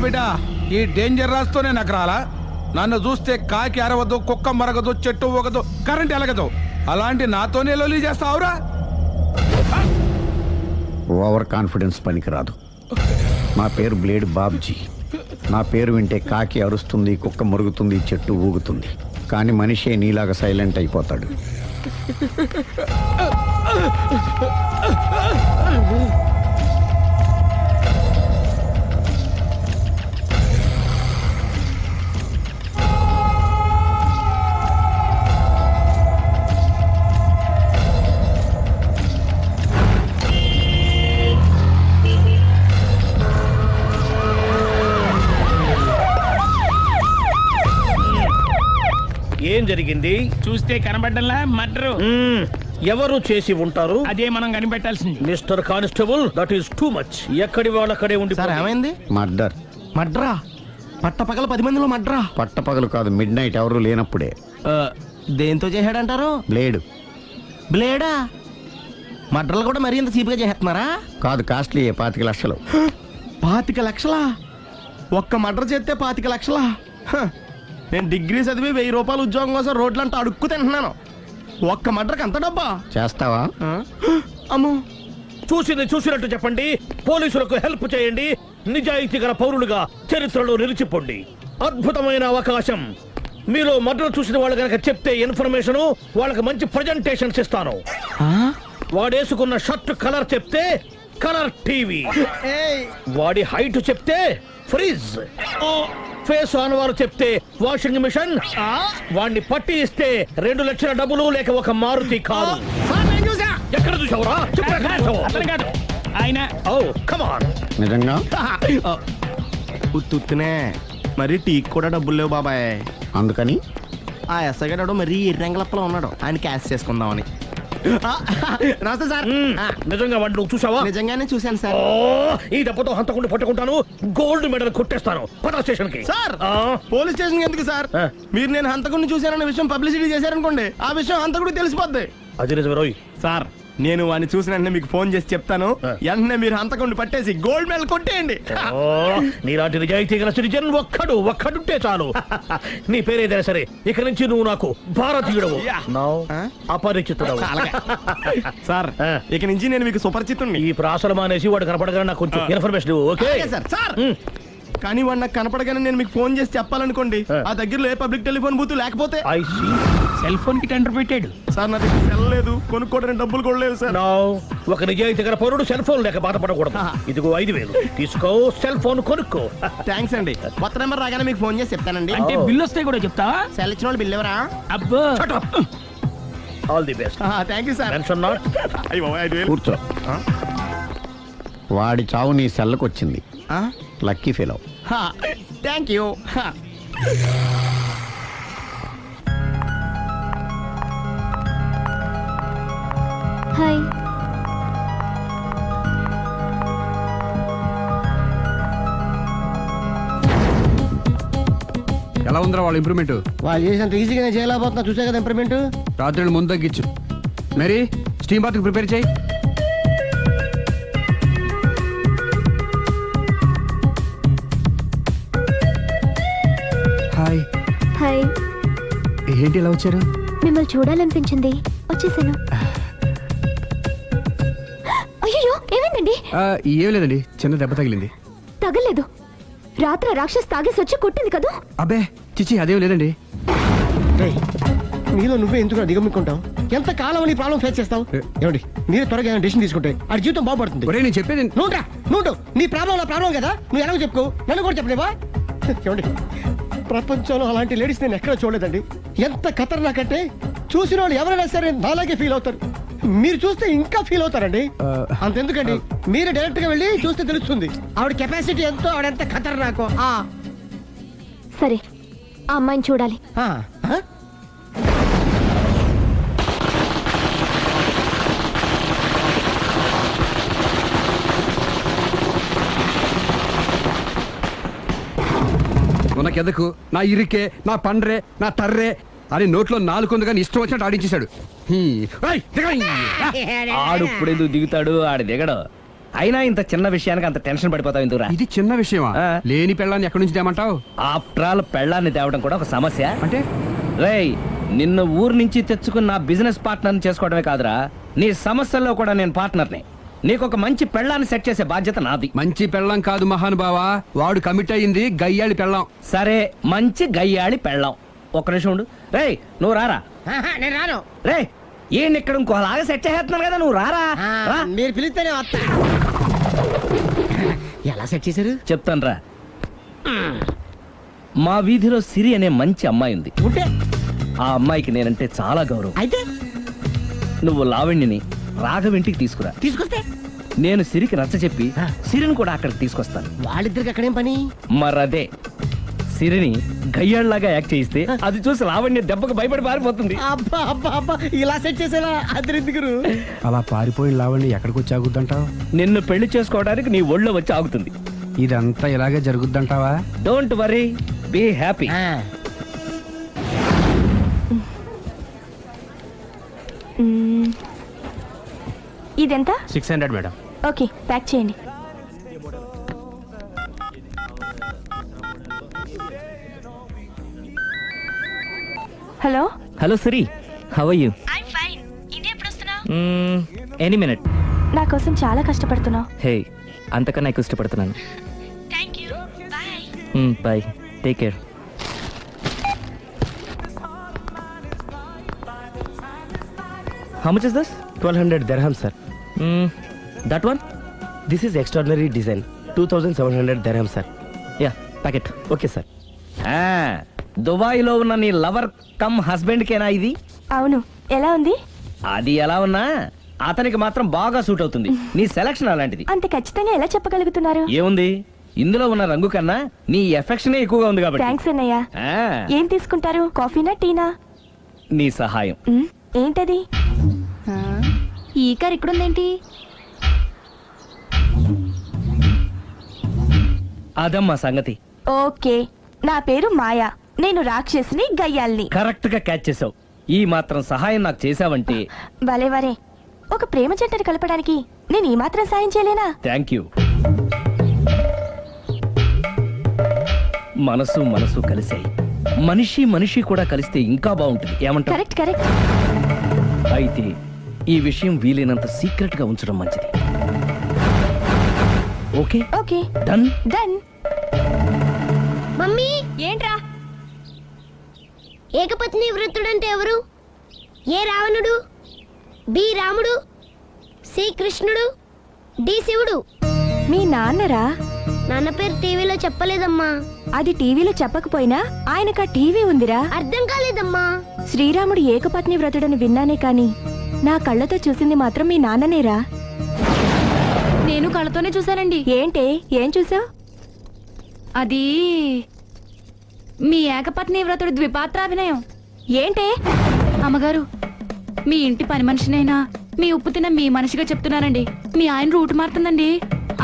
బిడ్డ ఈ డేంజర్ రాస్తూనే నాకు రాలా. నన్ను చూస్తే కాకి అరవదు, కుక్క మరగదు, చెట్టు ఊగదు, కరెంట్ ఎలగదు. అలాంటి నాతోనే లొల్లి చేస్తావురా? ఓవర్ కాన్ఫిడెన్స్ పనికిరాదు. నా పేరు బ్లేడ్ బాబ్జీ. నా పేరు వింటే కాకి అరుస్తుంది, కుక్క మురుగుతుంది, చెట్టు ఊగుతుంది. కానీ మనిషే నీలాగా సైలెంట్ అయిపోతాడు. ఏం జరిగింది? చూస్తే కనబడ్డంలా మర్డరు. ఎవరు చేసి ఉంటారు? అదే మనం కనిపెట్టాల్సింది. Mister constable, that is too much. ఎక్కడి వాళ్ళక్కడే ఉండి. సార్ ఏమైంది? మర్డర్. మడ్రా? పట్టపగల 10 మందిలో మడ్రా? పట్టపగలు కాదు, మిడ్ నైట్ ఎవరు లేనప్పుడే. దేంతో చేశాడంటారు? బ్లేడ్. బ్లేడా? మడ్రలు కూడా మరీ ఇంత చీప్గా చేస్తున్నారా? కాదు, కాస్ట్లీ 25 లక్షలు. 25 లక్షలా? ఒక్క మడ్ర చేస్తే 25 లక్షలా? నేను డిగ్రీ చదివి 1000 రూపాయలు ఉద్యోగం కోసం రోడ్లంతా అడుక్కు తింటున్నాను. ఒక్క మడ్రకి అంత డబ్బా? చేస్తావా? అమ్మో. చూసింది చూసినట్టు చెప్పండి. పోలీసులకు హెల్ప్ చేయండి. నిజాయితీ గల పౌరులుగా చరిత్రలో నిలిచిపోండి. అద్భుతమైన అవకాశం. మీలో మర్డర్ చూసిన వాళ్ళు కనుక చెప్తే ఇన్ఫర్మేషన్, వాళ్ళకి మంచి ప్రజెంటేషన్స్ ఇస్తాను. వాడేసుకున్న షర్ట్ కలర్ చెప్తే కలర్ టీవీ, వాడి హైట్ చెప్తే ఫ్రిజ్, ఫేస్ ఆన్ వారు చెప్తే వాషింగ్ మిషన్, వాడిని పట్టి ఇస్తే 2 లక్షల డబ్బులు లేక ఒక మారుతి కారు. ఎక్కడ చూసావురా? అతను కాదు ఆయన. Oh come on. నిజంగా? ఉత్తునే మరి టీకి కూడా డబ్బులు లేవు బాబాయ్. అందుకని ఆ ఎస్ఐ గారు మరీ ఎర్రంగలప్పలో ఉన్నాడు. ఆయన క్యాష్ చేసుకుందామని. నమస్తే సార్. నిజంగా వాడిని నువ్వు చూసావా? నిజంగానే చూశాను సార్. ఈ దెబ్బతో హంతకుండా పట్టుకుంటాను, గోల్డ్ మెడల్ కొట్టేస్తాను. పద స్టేషన్ కి. సార్ పోలీస్ స్టేషన్ ఎందుకు సార్? మీరు నేను హంతకుడిని చూశానన్న విషయం పబ్లిసిటీ చేశారనుకోండి, ఆ విషయం హంతకుడికి తెలిసిపోద్ది. అది నిజమే రోయ్. సార్ నేను వాడిని చూసిన వెంటనే మీకు ఫోన్ చేసి చెప్తాను. వెంటనే మీరు హంతకుడిని పట్టేసి గోల్డ్ మెడల్ కొట్టేయండి. నీలాంటి నిజాయితీ గల సిటిజన్ ఒక్కడుంటే చాలు. నీ పేరేదైనా సరే, ఇక నుంచి నువ్వు నాకు భారతీయుడవు, అపరిచితుడవు. సార్ ఇక నుంచి నేను మీకు సుపరిచితుడిని. ఈ ప్రాసలు మానేసి వాడు కనపడగానే నాకు కొంచెం ఇన్ఫర్మేషన్. Okay sir. కానీ వాడు నాకు కనపడగానే నేను మీకు ఫోన్ చేసి చెప్పాలనుకోండి, ఆ దగ్గరలో ఏ పబ్లిక్ టెలిఫోన్ బూత్ లేకపోతే. సెల్ ఫోన్ కి టెండర్ పెట్టాడు సార్. నా దగ్గర సెల్ లేదు, కొనుక్కోవడానికి డబ్బులు కూడా లేవు సార్. ఒక నిజాయితీ గల పౌరుడు సెల్ ఫోన్ లేక బాధపడకూడదు. ఇదిగో 5000 తీసుకో, సెల్ ఫోన్ కొనుక్కో. థ్యాంక్స్ అండి. కొత్త నెంబర్ రాగానే మీకు ఫోన్ చేసి చెప్తానండి. అంటే బిల్ వస్తే కూడా చెప్తావా? సెల్ ఇచ్చిన వాళ్ళు బిల్ ఎవరా? అబ్బో. All the best. Thank you sir. Tension not. కూర్చో. వాడి చావు నీ సెల్లకు వచ్చింది. Lucky fellow. Thank you. Hi. ఎలా ఉందిరా వాళ్ళ ఇంప్రూవ్మెంట్? వాళ్ళు చేసినంత ఈజీగా చేయలేకపోతున్నా. చూసే కదా ఇంప్రూవ్మెంట్. రాత్రి ముందు తగ్గించు. మరి స్టీమ్ బాత్ ప్రిపేర్ చేయి. హాయ్. హాయ్. ఏంటి ఇలా వచ్చారు? మిమ్మల్ని చూడాలనిపించింది, వచ్చేసాను. అయ్యో ఏమైందండి? ఏం లేదండి, చిన్న దెబ్బ తగిలింది. తగలేదు. రాత్రి రాక్షస్ తాగేసి వచ్చి కొట్టింది కదా? అబ్బే చిచి, అదేం లేదండి. నీలో నువ్వే ఎందుకు దిగమ్ముకుంటావు? ఎంత కాలం నీ ప్రాబ్లం ఫేస్ చేస్తావు? ఏమండి మీరు త్వరగా డెసిషన్ తీసుకుంటే ఆ జీవితం బాగుపడుతుంది. నేను చెప్పేది నువ్వు నీ ప్రాబ్లం నా ప్రాబ్లం కదా, నువ్వు ఎలా చెప్పుకో, నన్ను కూడా చెప్పలేవా? ఏమండి ప్రపంచంలో అలాంటి లేడీస్ నేను ఎక్కడ చూడలేదండి. ఎంత ఖతర్నాకంటే చూసిన వాళ్ళు ఎవరైనా సరే నాలాగే ఫీల్ అవుతారు. మీరు చూస్తే ఇంకా ఫీల్ అవుతారండి. అంతెందుకండి, మీరు డైరెక్ట్ గా వెళ్ళి చూస్తే తెలుస్తుంది ఆవిడ కెపాసిటీ ఎంతో, ఆవిడెంత ఖతర్నాకో. సరే, ఆ అమ్మాయిని చూడాలి. నాకెదకు, నా ఇరికే, నా పండ్రే, నా తర్రే అని నోట్లో 4 ఉంది కానీ ఇష్టం వచ్చినట్టు ఆడించేశాడు. ఆడు ఇప్పుడు ఎందుకు దిగుతాడు? ఆడ దిగడు. అయినా ఇంత చిన్న విషయానికి అంత టెన్షన్ పడిపోతావు ఎందుకురా? ఇది చిన్న విషయమా? ఆ. లేని పెళ్ళాన్ని ఎక్కడి నుంచి తేమంటావు? ఆఫ్టర్ ఆల్ పెళ్ళాన్ని తేవడం కూడా ఒక సమస్య. అంటే రేయ్, నిన్ను ఊరు నుంచి తెచ్చుకున్న నా బిజినెస్ పార్ట్నర్ని చేసుకోవడమే కాదురా, నీ సమస్యల్లో కూడా నేను పార్ట్నర్ని. నీకు ఒక మంచి పెళ్ళాన్ని సెట్ చేసే బాధ్యత నాది. మంచి పెళ్ళం కాదు మహానుభావా, వాడు కమిట్ అయ్యింది గయ్యాళి పెళ్ళం. సరే, మంచి గయ్యాళి పెళ్ళాం. ఒక్క నిమిషం ఉండు. రేయ్, నువ్వు రారా. నేను రాను. రేయ్, ఈయన ఇక్కడ ఇంకోలాగా సెట్ చేస్తున్నాను కదా, నువ్వు రారా. రా. మీరు పిలిస్తేనే వస్తా. ఎలా సెట్ చేశారు? చెప్తాను రా. మా వీధిలో సిరి అనే మంచి అమ్మాయి ఉంది. ఉంటే ఆ అమ్మాయికి నేనంటే చాలా గౌరవం. అయితే నువ్వు లావణ్యని రాఘవింటికి తీసుకురా. తీసుకొస్తే నేను సిరికి నచ్చ చెప్పి సిరిని కూడా అక్కడికి తీసుకొస్తాను. వాళ్ళిద్దరికి అక్కడేం పని? మరదే, సిరిని గయ్యాళ్ళలాగా యాక్ట్ చేయిస్తే అది చూసి లావణ్య దెబ్బకు భయపడి పారిపోతుంది. అబ్బా అబ్బా అబ్బా, ఇలా సెట్ చేసేలా అద్దరెందుకు? అలా పారిపోయిన లావణ్ణి ఎక్కడికి వచ్చి ఆగుద్దంటావు? నిన్ను పెళ్లి చేసుకోవడానికి నీ ఒళ్ళో వచ్చి ఆగుతుంది. ఇదంతా ఇలాగే జరుగుద్దంటావా? Don't worry, be happy. ఇదెంత? 600 మేడం. ఓకే, ప్యాక్ చేయండి. Hello. Hello Siri, how are you? Any minute. నా కోసం చాలా కష్టపడుతున్నావు. హే, అంతకన్నా ఎక్కువ ఇష్టపడుతున్నాను. Bye, take care. How much is this? 1200 dirham, sir. That one? This is extraordinary design. 2700 dirham, sir. Yeah, packet. Okay, sir. దుబాయ్లో ఉన్న నీ లవర్ కమ్ హస్బెండ్ కేనా ఇది? అవును. ఎలా ఉంది? అది ఎలా ఉన్నా అతనికి మాత్రం బాగా సూట్ అవుతుంది. నీ సెలక్షన్ అలాంటిది. అంత ఖచ్చితంగా ఎలా చెప్పగలుగుతున్నారు? ఏముంది, ఇందులో ఉన్న రంగు కన్నా నీ ఎఫెక్షనే ఎక్కువగా ఉంది కాబట్టి. థ్యాంక్స్ అన్నయ్య. ఆ, ఏం తీసుకుంటారు? కాఫీనా టీనా? నీ సహాయం. ఏంటది? ఈ కార్ ఇక్కడుందేంటి? అదమ్మా సంగతి. ఓకే, నా పేరు మాయా. నేను రాక్షసిని, గయ్యాల్ని. కరెక్ట్ గా క్యాచ్ చేసావు. ఈ మాత్రం సహాయం నాకు చేసావంటే. భలేవరే, ఒక ప్రేమ జంటని కలపడానికి నేను ఈ మాత్రం సాయం చేయలేనా? Thank you. మనసు మనసు కలిసాయి, మనిషి మనిషి కూడా కలిస్తే ఇంకా బాగుంటుంది. ఏమంటావు? Correct correct. అయితే ఈ విషయం వీలైనంత సీక్రెట్ గా ఉంచడం మంచిది. Okay okay, done. Done. Mummy, ఏంట్రా? ఏకపత్ని వృత్తుడంటే ఎవరు? ఏ రావణుడు, బి రాముడు, సి కృష్ణుడు, డి శివుడు. మీ నాన్నరా? నాన్న పేరు టీవీలో చెప్పలేదమ్మా. అది టీవీలో చెప్పకపోయినా ఆయనకా టీవీ ఉందిరా. అర్థం కాలేదమ్మా. శ్రీరాముడు ఏకపత్ని వ్రతుడని విన్నానే కాని నా కళ్ళతో చూసింది మాత్రం మీ నాన్ననేరా. నేను కళ్ళతోనే చూశానండి. ఏంటే, ఏం చూసావు? అది మీ ఏకపత్ని వ్రతుడు ద్విపాత్రాభినయం. ఏంటే? అమ్మగారు, మీ ఇంటి పని మనిషినైనా మీ ఉప్పు తిన్న మీ మనిషిగా చెప్తున్నానండి. మీ ఆయన రూట్ మారుతుందండి.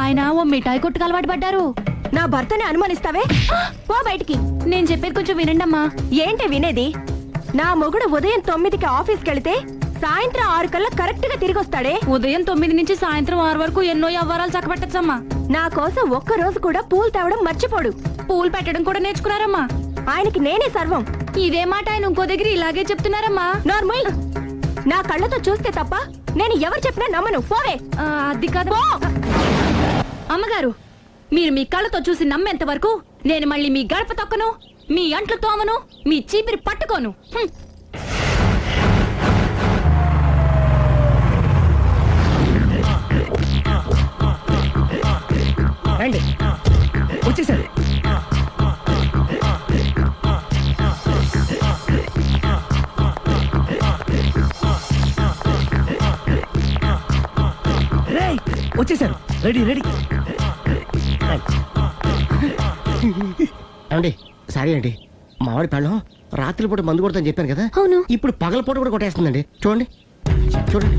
ఆయన ఓ మిఠాయి కొట్టుకు అలవాటు పడ్డారు. నా భర్తని అనుమానిస్తావే? పో బయటికి. నేను చెప్పేది కొంచెం వినండి అమ్మా. ఏంటి వినేది? నా మొగుడు ఉదయం 9కి ఆఫీస్కి వెళితే సాయంత్రం 6 కల్లా కరెక్ట్ గా తిరిగి వస్తాడే. ఉదయం 9 నుంచి సాయంత్రం 6 వరకు ఎన్నో వ్యవహారాలు చక్కబెట్టచ్చమ్మా. నా కోసం ఒక్క రోజు కూడా పూలు తేవడం మర్చిపోడు. పూలు పెట్టడం కూడా నేర్చుకున్నారమ్మా. ఆయనకి నేనే సర్వం. ఇదే మాట ఆయన ఇంకో దగ్గర ఇలాగే చెప్తున్నారమ్మా. నార్మల్. నా కళ్ళతో చూస్తే తప్ప నేను ఎవరు చెప్పినా నమ్మను. పోవే. అది కాదు అమ్మగారు, మీరు మీ కళ్ళతో చూసి నమ్మేంత వరకు నేను మళ్ళీ మీ గడప తొక్కను, మీ అంట్లు తోమను, మీ చీపిరి పట్టుకోను. రండి, వచ్చేసారు. వచ్చేసారు. Ready ready. ఏమండి, సారీ అండి, మామిడి పళ్ళం రాత్రిపూట మందు కొడతాను చెప్పాను కదా. అవును. ఇప్పుడు పగలపూట కూడా కొట్టేస్తుందండి. చూడండి చూడండి.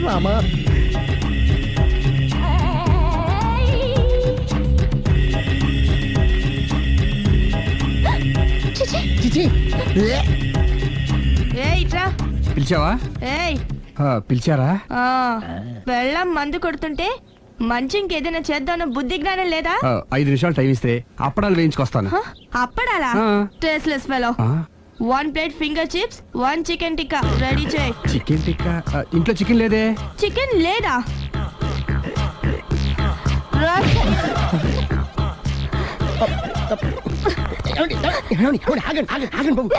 రామా, చిచి ఏయ్ ఇట్రా. పిలిచావా? ఏయ్ పిలిచారా? వెళ్ళం మందు కొడుతుంటే మంచి ఇంకేదైనా చేద్దాం బుద్ధి జ్ఞానం లేదా? 5 నిమిషాలు టైం ఇస్తే అప్పడాలు వేయించుకొస్తాను. అప్పడాలా? Tasteless fellow. 1 plate finger chips, 1 chicken tikka ready చేయి. చికెన్ టిక్కా? ఇంట్లో చికెన్ లేదే. చికెన్ లేదా?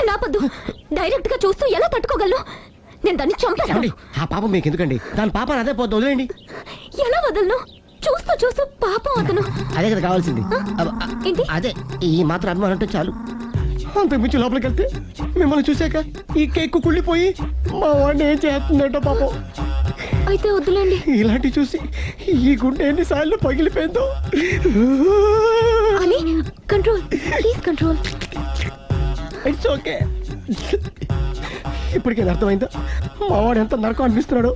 నాపద్దు. డైరెక్ట్ గా చూస్తూ ఎలా తట్టుకోగలను? నేను దాన్ని చంపేస్తాను. ఆ పాపం మీకు ఎందుకండి? దాని పాప అదే పోతుంది, వదిలేండి. ఎలా వదలను? చూస్తూ చూస్తూ పాపం అతను. అదే కదా కావాల్సింది. ఏంటి? అదే ఈ మాత్రం అభిమానం అంటే చాలు. అంతకు మించి లోపలికి వెళ్తే మిమ్మల్ని చూసాక ఈ కేక్ కుళ్ళిపోయి మా వాడిని ఏం చేస్తుందంటో పాపం. అయితే వద్దులేండి. ఇలాంటి చూసి ఈ గుండె ఎన్నిసార్లు పగిలిపోయిందో. అని control, please control. It's okay. ఇప్పటికే అర్థమైందా మా వాడు ఎంత నరకం అనిపిస్తున్నాడు?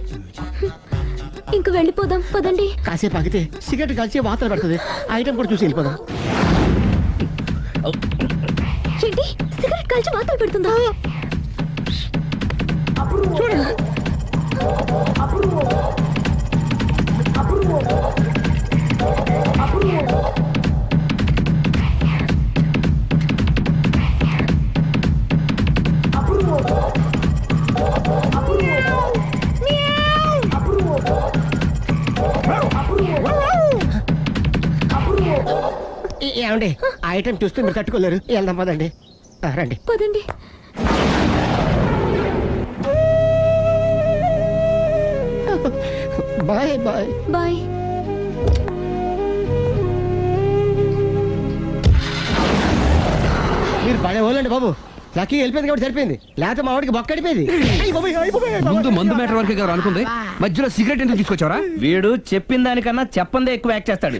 ఇంక వెళ్ళిపోదాం పదండి. కాసేపు ఆగితే సిగరెట్ కాల్చి వాతలు పెడుతుంది. ఆ ఐటమ్ కూడా చూసి వెళ్ళిపోదాం. ఏంటి సిగరెట్ కాల్చి వాతలు పెడుతుందా? చూడండి. ఏమండి ఆ ఐటమ్ చూస్తే మీరు తట్టుకోలేరు. వెళ్దాం పదండి. రండి పదండి. Bye bye bye. మీరు పడే వాళ్ళండి బాబు. లక్కీ వెళ్ళిపోయింది కాబట్టి సరిపోయింది, లేకపోతే మా వాడికి బొక్క అడిపోయింది. ముందు మందు మ్యాటర్ వరకే కదా అనుకుంది, మధ్యలో సిగరెట్ ఎందుకు తీసుకొచ్చావరా? వీడు చెప్పిన దానికన్నా చెప్పందే ఎక్కువ యాక్ట్ చేస్తాడు.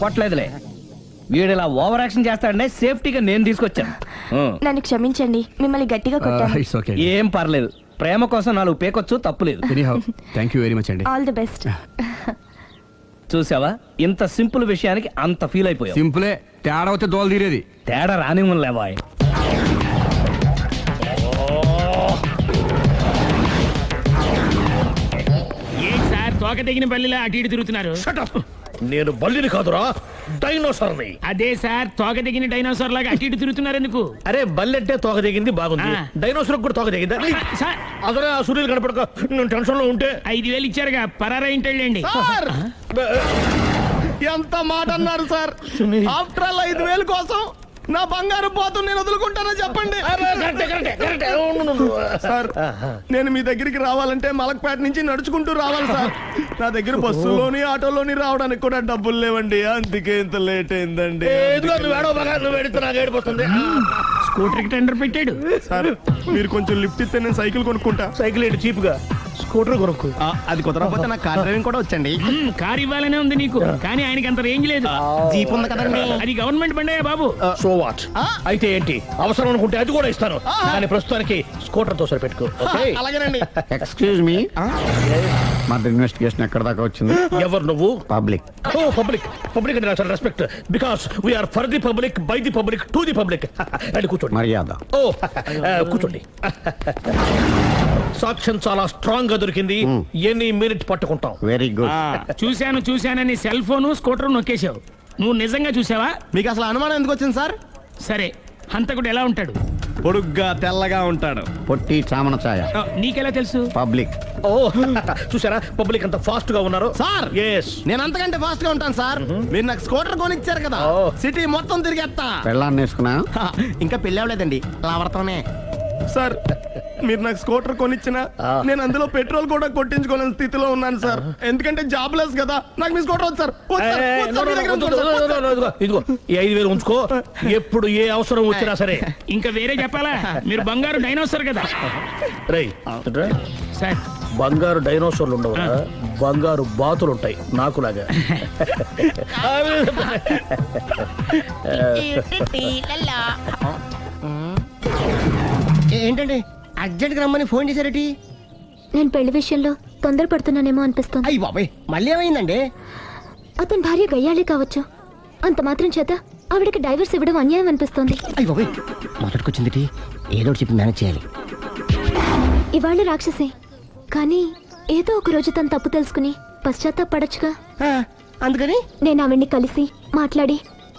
కొట్టలేదులే. వీడు ఇలా ఓవర్ యాక్షన్ చేస్తాడనే సేఫ్టీగా నేను తీసుకొచ్చాను. నన్ను క్షమించండి, మిమ్మల్ని గట్టిగా కొట్టాను. It's okay. ఏం పర్లేదు. ప్రేమ కోసం 4 పేకొచ్చు, తప్పులేదు. థ్యాంక్ యూ వెరీ మచ్ అండి. All the best. చూసావా, ఇంత సింపుల్ విషయానికి అంత ఫీల్ అయిపోయావు. సింపులే, తేడా వస్తే దోలు తీరేది. తేడా రానివ్వలేవా? ఏంటి సార్ తోక తెగిన బల్లిలా అటు ఇటు తిరుగుతున్నారు? నేను బల్లిని కాదురా, డైనోసార్ని. అదే సార్ తోక తెగిన డైనోసార్ లాగా అటు ఇటు తిరుగుతున్నారు ఎందుకు? అరే బల్లెట్టే తోక దిగింది బాగుంది, డైనోసార్ కూడా తోక దిగిందా? సార్ అదరే ఆ సూర్యులు కనపడక నేను టెన్షన్ లో ఉంటే 5,000 ఇచ్చారుగా, పరారా ఇంటండి. ఎంత మాట అన్నారు సార్? ఆఫ్టర్ ఆల్ 5,000 కోసం నా బంగారు పోతు నేను వదులుకుంటానో చెప్పండి సార్. నేను మీ దగ్గరికి రావాలంటే మలక్పేట నుంచి నడుచుకుంటూ రావాలి సార్. నా దగ్గర బస్సులోని ఆటోలోని రావడానికి కూడా డబ్బులు లేవండి, అందుకే ఇంత లేట్ అయిందండి. స్కూటర్ కి టెండర్ పెట్టాడు సార్. మీరు కొంచెం లిఫ్ట్ ఇస్తే నేను సైకిల్ కొనుక్కుంటా. సైకిల్ ఏంటి చీప్ గా, స్కూటర్ కొనుక్కు. అది కుదరకపోతే నాకు కార్ డ్రైవింగ్ కూడా వచ్చండి. కార్ ఇవ్వాలనే ఉంది నీకు, కానీ ఆయనకి అంత రేంజ్ లేదు. జీప్ ఉంది కదండి. అది గవర్నమెంట్ బండయా బాబు. So what? అయితే ఏంటి, అవసరం అనుకుంటే అది కూడా ఇస్తాను, కానీ ప్రస్తుతానికి స్కూటర్ తో సరిపెట్టుకో. అలాగేనండి. ఎక్స్క్యూజ్ మీ, మా ఇన్వెస్టిగేషన్ ఎక్కడ దాకా వచ్చింది? ఎవరు నువ్వు? పబ్లిక్. ఓ పబ్లిక్. పబ్లిక్ అంటే నాకు respect, because we are for the public, by the public, to the public. అండి కూర్చోండి. మర్యాద. ఓ కూర్చోండి. సాక్ష్యం చాలా స్ట్రాంగ్ గా దొరికింది, ఎన్ని మినిట్ పట్టుకుంటాం. Very good. చూశానని సెల్ ఫోన్ స్కూటర్ నొక్కేశావు. నువ్వు నిజంగా చూసావా? మీకు అసలు అనుమానం ఎందుకు వచ్చింది సార్? సరే, హంతకుడు ఎలా ఉంటాడు? పొడుగ్గా తెల్లగా ఉంటాడు. పొట్టి చామన ఛాయ. నీకెలా తెలుసు? పబ్లిక్. ఓ చూసారా, పబ్లిక్ అంత ఫాస్ట్ గా ఉన్నారు సార్. ఎస్, నేను అంతకంటే ఫాస్ట్ గా ఉంటాను సార్. మీరు నాకు స్కూటర్ కొనిచ్చారు కదా, సిటీ మొత్తం తిరిగేస్తా. పెళ్ళాన్ని వేసుకున్నా? ఇంకా పెళ్ళి అవ్వలేదండి, లావర్తోనే. సార్ మీరు నాకు స్కూటర్ కొనిచ్చిన నేను అందులో పెట్రోల్ కూడా కొట్టించుకోలేని స్థితిలో ఉన్నాను సార్. ఎందుకంటే జాబ్ లెస్ కదా, నాకు మీ స్కూటర్ వద్దు సార్. ఇదిగో ఈ 5,000 ఉంచుకో, ఎప్పుడు ఏ అవసరం వచ్చినా సరే. ఇంకా వేరే చెప్పాలా? మీరు బంగారు డైనోసార్ కదా. రేయ్ సార్, బంగారు డైనోసార్లు ఉండవు, బంగారు బాతులు ఉంటాయి నాకులాగా. ఏంటండి అర్జెంట్ గా రమ్మని ఫోన్ చేశారటి? నేను పెళ్లి విషయంలో తొందరపడుతున్నానేమో అనిపిస్తోంది. అయ్యి బాబాయ్, మళ్ళీ ఏమైందండి? అతని భార్య గయ్యాళే కావచ్చు, అంత మాత్రం చేత ఆవిడకి డైవర్స్ ఇవ్వడం అన్యాయం అనిపిస్తోంది. అయ్యి బాబాయ్, మొదటికొచ్చింది ఏదో ఒకటి చెప్పి మేనేజ్ చేయాలి. ఇవాళ రాక్షసే కానీ ఏదో ఒక రోజు తను తప్పు తెలుసుకుని పశ్చాత్తాపడొచ్చుగా. అందుకని నేను ఆవిడ్ని కలిసి మాట్లాడి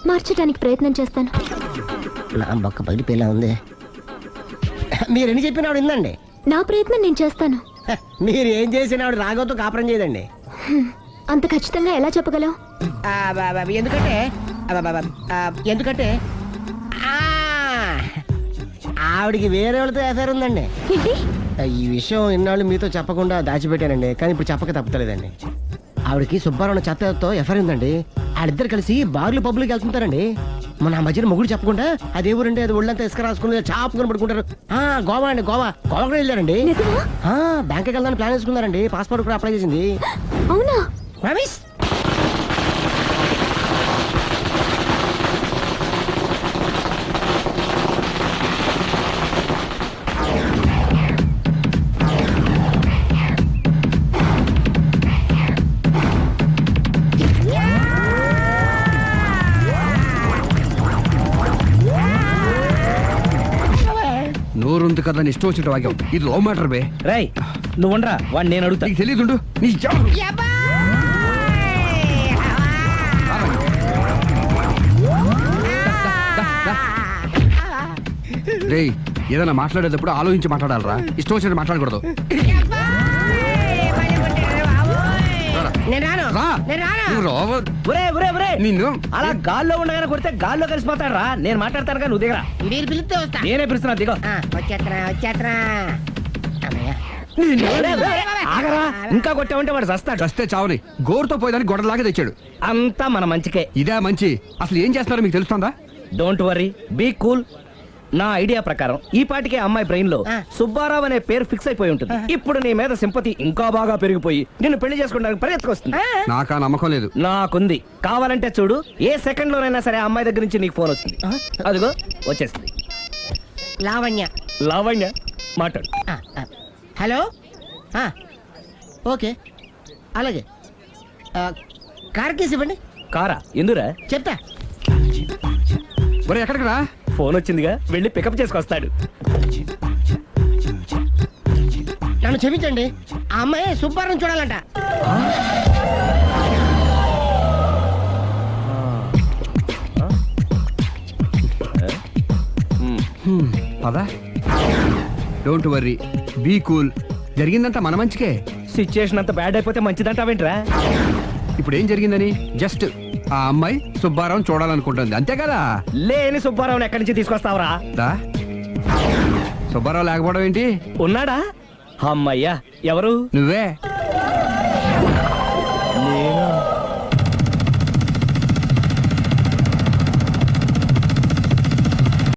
మార్చడానికి ప్రయత్నం చేస్తాను. నా బొక్క పగిలిపోయేలా ఉంది. మీరు ఎన్ని చెప్పిన ఆవిడ ఇందండి. నా ప్రయత్నం నేను చేస్తాను. మీరు ఏం చేసిన ఆవిడ రాగోతో కాపురం చేయదండి. అంత ఖచ్చితంగా ఎలా చెప్పగలవు? ఎందుకంటే ఎందుకంటే ఆవిడికి వేరే వాళ్ళతో ఎఫైర్ ఉందండి. ఏంటి? ఈ విషయం ఇన్నాళ్ళు మీతో చెప్పకుండా దాచిపెట్టానండి, కానీ ఇప్పుడు చెప్పక తప్పలేదండి. ఆవిడకి సుబ్బారావు చెత్తతో ఎఫైర్ ఉందండి. వాళ్ళిద్దరు కలిసి బార్లు పబ్లిక్ వెళ్తుంటారండి. మన మధ్యన మొగుడు చెప్పకుండా అదే ఊరండి, అది ఒళ్ళంతా ఇసుక రాసుకుని చాపుకొని పడుకుంటారు. గోవా అండి, గోవా కూడా వెళ్ళారండి. బ్యాంక్కి వెళ్దాని ప్లాన్ వేసుకున్నారండి. పాస్పోర్ట్ కూడా అప్లై చేసింది. అవునా? రమేష్ నోరుంది కదా ఇష్టం వచ్చినట్టు వాక్యం. ఇది లవ్ మ్యాటర్ బే. రై నువ్వు ఉండరా, వాడిని నేను అడుగుతా. నీకు తెలియదుండు నీ రే, ఏదైనా మాట్లాడేటప్పుడు ఆలోచించి మాట్లాడాలరా, ఇష్టం వచ్చినట్టు మాట్లాడకూడదు. నిన్ను అలా గాల్లో ఉండగానే కొడితే గాల్లో కలిసిపోతాడు రా. నేను మాట్లాడతాను నువ్వు దిగరా. నేనే పిలుస్తున్నా, దిగో. ఆగరా, ఇంకా కొట్టామంటే వాడు చస్తాడు. చస్తే చావని గోరుతో పోయేదానికి గొడవలాగే తెచ్చాడు. అంతా మన మంచికే. ఇదే మంచి. అసలు ఏం చేస్తున్నారో మీకు తెలుస్తుందా? Don't worry, be cool. నా ఐడియా ప్రకారం ఈ పాటికే అమ్మాయి బ్రెయిన్ లో సుబ్బారావు అనే పేరు ఫిక్స్ అయిపోయి ఉంటుంది. ఇప్పుడు నీ మీద సింపతి ఇంకా బాగా పెరిగిపోయి నిన్ను పెళ్లి చేసుకోవడానికి పరిగెత్తుకొస్తుంది. నాకా నమ్మకం లేదు. నాకుంది. కావాలంటే చూడు, ఏ సెకండ్ లోనైనా సరే అమ్మాయి దగ్గర నుంచి నీకు ఫోన్ వస్తుంది. అదిగో వచ్చేస్తుంది. లావణ్య. లావణ్య మాట్లాడు. హలో. ఓకే అలాగే. కార్ కేసు ఇవ్వండి. కారా? ఎందురా? చెప్తా. ఒరే ఎక్కడికి రా? ఫోన్ వచ్చిందిగా, వెళ్ళి పికప్ చేసుకొస్తాడు. నన్ను క్షమించండి, ఆ అమ్మాయి సుబ్బారావు చూడాలంట. పదా. Don't worry, be cool. జరిగిందంతా మన మంచికే. సిచ్యుయేషన్ అంతా బ్యాడ్ అయిపోతే మంచిదంటావేంట్రా? ఇప్పుడు ఏం జరిగిందని జస్ట్ ఆ అమ్మాయి సుబ్బారావు చూడాలనుకుంటుంది, అంతే కదా? లేని సుబ్బారావుని ఎక్కడి నుంచి తీసుకొస్తావరా? సుబ్బారావు లేకపోవడం ఏంటి? ఉన్నాడా? అమ్మయ్యా, ఎవరు? నువ్వే.